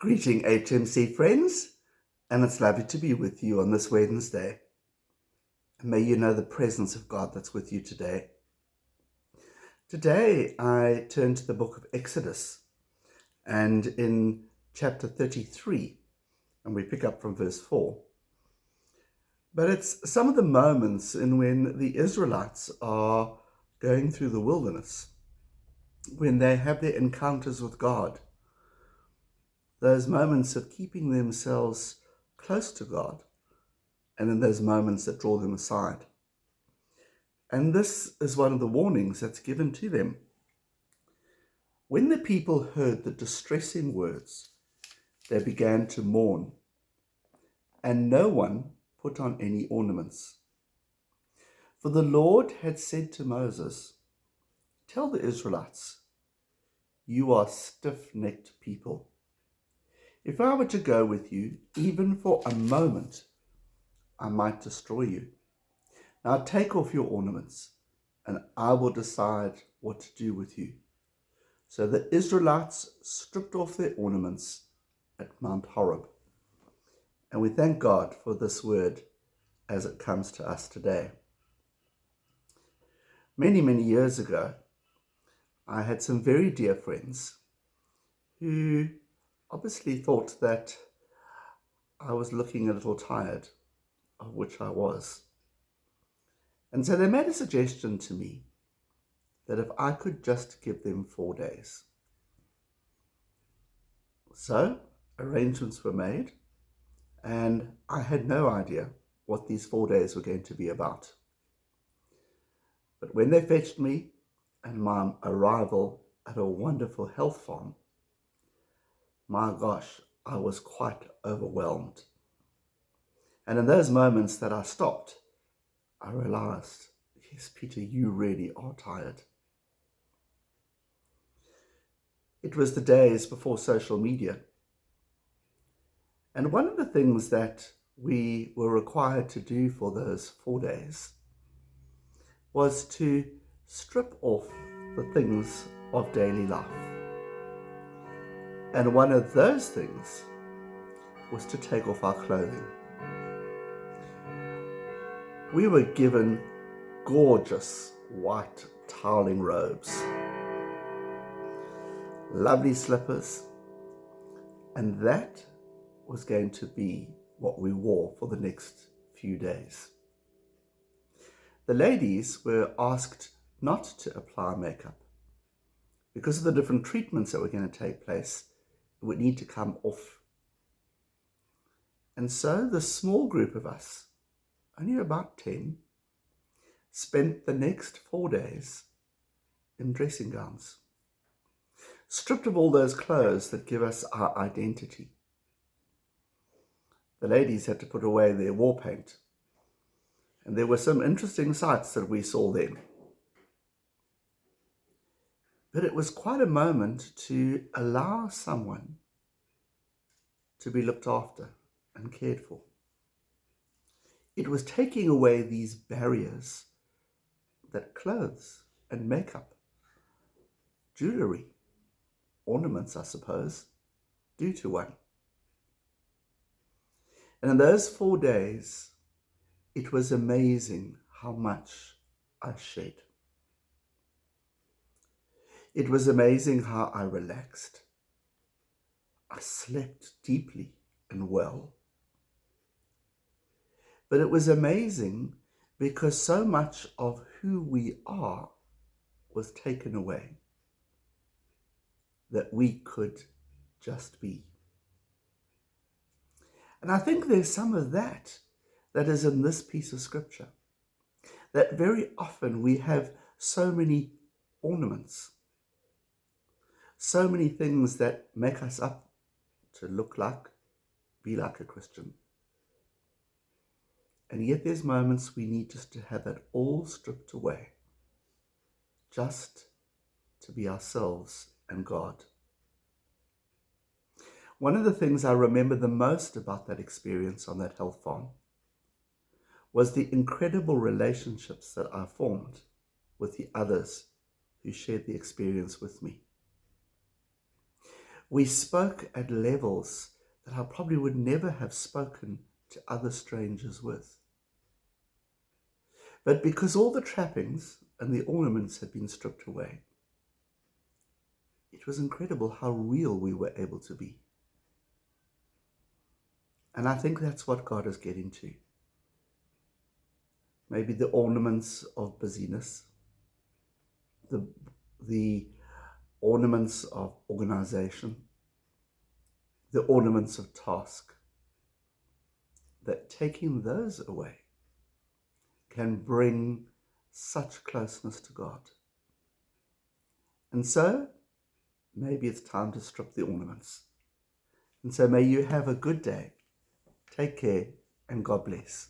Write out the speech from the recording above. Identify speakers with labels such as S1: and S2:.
S1: Greeting HMC friends, and it's lovely to be with you on this Wednesday. May you know the presence of God that's with you today. Today I turn to the book of Exodus, and in chapter 33, and we pick up from verse 4. But it's some of the moments in when the Israelites are going through the wilderness, when they have their encounters with God. Those moments of keeping themselves close to God, and then those moments that draw them aside. And this is one of the warnings that's given to them. When the people heard the distressing words, they began to mourn, and no one put on any ornaments. For the Lord had said to Moses, "Tell the Israelites, you are stiff-necked people. If I were to go with you, even for a moment, I might destroy you. Now take off your ornaments, and I will decide what to do with you." So the Israelites stripped off their ornaments at Mount Horeb. And we thank God for this word as it comes to us today. Many, many years ago, I had some very dear friends who obviously thought that I was looking a little tired, of which I was. And so they made a suggestion to me that if I could just give them 4 days. So arrangements were made, and I had no idea what these 4 days were going to be about. But when they fetched me and my arrival at a wonderful health farm, my gosh, I was quite overwhelmed. And in those moments that I stopped, I realized, yes, Peter, you really are tired. It was the days before social media. And one of the things that we were required to do for those 4 days was to strip off the things of daily life. And one of those things was to take off our clothing. We were given gorgeous white toweling robes, lovely slippers, and that was going to be what we wore for the next few days. The ladies were asked not to apply makeup. Because of the different treatments that were going to take place, it would need to come off. And so the small group of us, only about 10, spent the next 4 days in dressing gowns, stripped of all those clothes that give us our identity. The ladies had to put away their war paint, and there were some interesting sights that we saw then. But it was quite a moment to allow someone to be looked after and cared for. It was taking away these barriers that clothes and makeup, jewelry, ornaments, I suppose, do to one. And in those 4 days, it was amazing how much I shed. It was amazing how I relaxed. I slept deeply and well. But it was amazing because so much of who we are was taken away, that we could just be. And I think there's some of that is in this piece of scripture, that very often we have so many ornaments, so many things that make us up to look like, be like a Christian. And yet there's moments we need just to have that all stripped away, just to be ourselves and God. One of the things I remember the most about that experience on that health farm was the incredible relationships that I formed with the others who shared the experience with me. We spoke at levels that I probably would never have spoken to other strangers with. But because all the trappings and the ornaments had been stripped away, it was incredible how real we were able to be. And I think that's what God is getting to. Maybe the ornaments of busyness, the ornaments of organization, the ornaments of task, that taking those away can bring such closeness to God. And so, maybe it's time to strip the ornaments. And so may you have a good day. Take care, and God bless.